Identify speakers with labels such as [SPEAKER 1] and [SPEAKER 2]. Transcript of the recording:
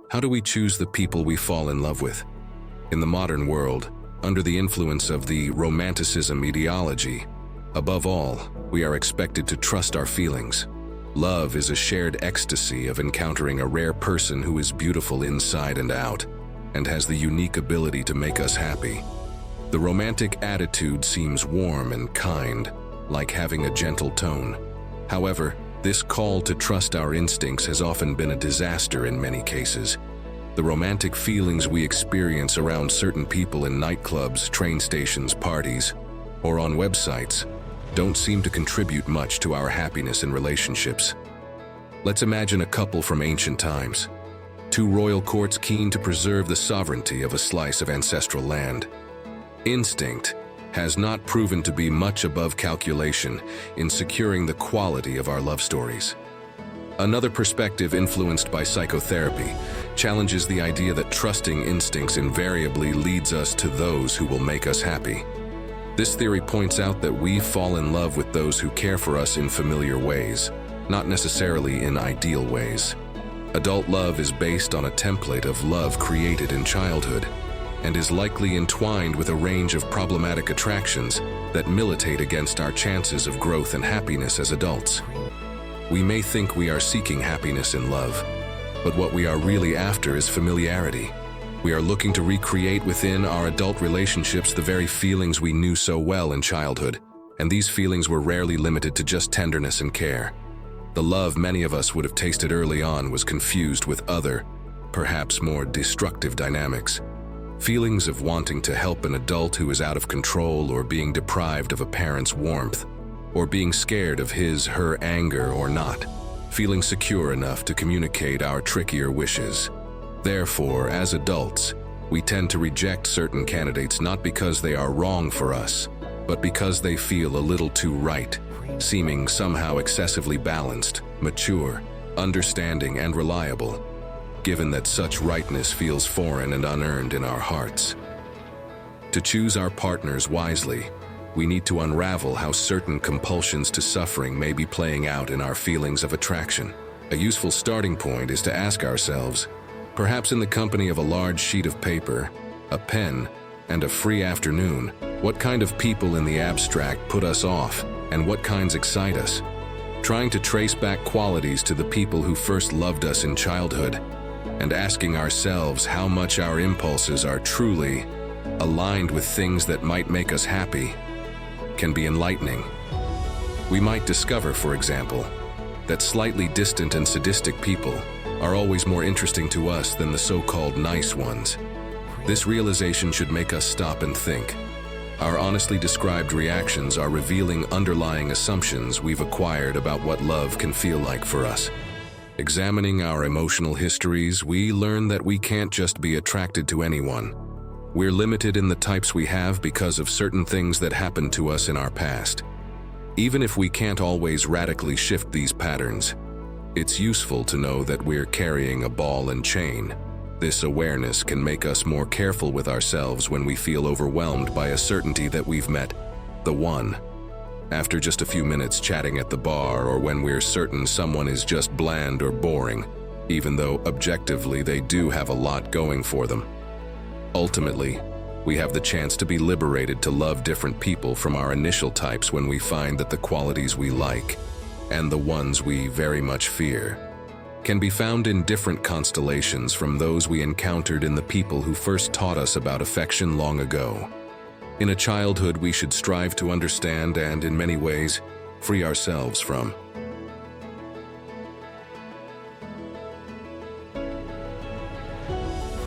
[SPEAKER 1] How do we choose the people we fall in love with? In the modern world, under the influence of the romanticism ideology, above all, we are expected to trust our feelings. Love is a shared ecstasy of encountering a rare person who is beautiful inside and out, and has the unique ability to make us happy. The romantic attitude seems warm and kind, like having a gentle tone. However, this call to trust our instincts has often been a disaster in many cases. The romantic feelings we experience around certain people in nightclubs, train stations, parties, or on websites don't seem to contribute much to our happiness in relationships. Let's imagine a couple from ancient times. Two royal courts keen to preserve the sovereignty of a slice of ancestral land. Instinct has not proven to be much above calculation in securing the quality of our love stories. Another perspective influenced by psychotherapy challenges the idea that trusting instincts invariably leads us to those who will make us happy. This theory points out that we fall in love with those who care for us in familiar ways, not necessarily in ideal ways. Adult love is based on a template of love created in childhood, and is likely entwined with a range of problematic attractions that militate against our chances of growth and happiness as adults. We may think we are seeking happiness in love, but what we are really after is familiarity. We are looking to recreate within our adult relationships the very feelings we knew so well in childhood, and these feelings were rarely limited to just tenderness and care. The love many of us would have tasted early on was confused with other, perhaps more destructive dynamics. Feelings of wanting to help an adult who is out of control, or being deprived of a parent's warmth, or being scared of his/her anger or not, feeling secure enough to communicate our trickier wishes. Therefore, as adults, we tend to reject certain candidates not because they are wrong for us, but because they feel a little too right, seeming somehow excessively balanced, mature, understanding, and reliable, given that such rightness feels foreign and unearned in our hearts. To choose our partners wisely, we need to unravel how certain compulsions to suffering may be playing out in our feelings of attraction. A useful starting point is to ask ourselves, perhaps in the company of a large sheet of paper, a pen, and a free afternoon, what kind of people in the abstract put us off, and what kinds excite us? Trying to trace back qualities to the people who first loved us in childhood, and asking ourselves how much our impulses are truly aligned with things that might make us happy, can be enlightening. We might discover, for example, that slightly distant and sadistic people are always more interesting to us than the so-called nice ones. This realization should make us stop and think. Our honestly described reactions are revealing underlying assumptions we've acquired about what love can feel like for us. Examining our emotional histories, we learn that we can't just be attracted to anyone. We're limited in the types we have because of certain things that happened to us in our past. Even if we can't always radically shift these patterns, it's useful to know that we're carrying a ball and chain. This awareness can make us more careful with ourselves when we feel overwhelmed by a certainty that we've met the one. After just a few minutes chatting at the bar, or when we're certain someone is just bland or boring, even though objectively they do have a lot going for them. Ultimately, we have the chance to be liberated to love different people from our initial types when we find that the qualities we like, and the ones we very much fear, can be found in different constellations from those we encountered in the people who first taught us about affection long ago. In a childhood we should strive to understand and, in many ways, free ourselves from.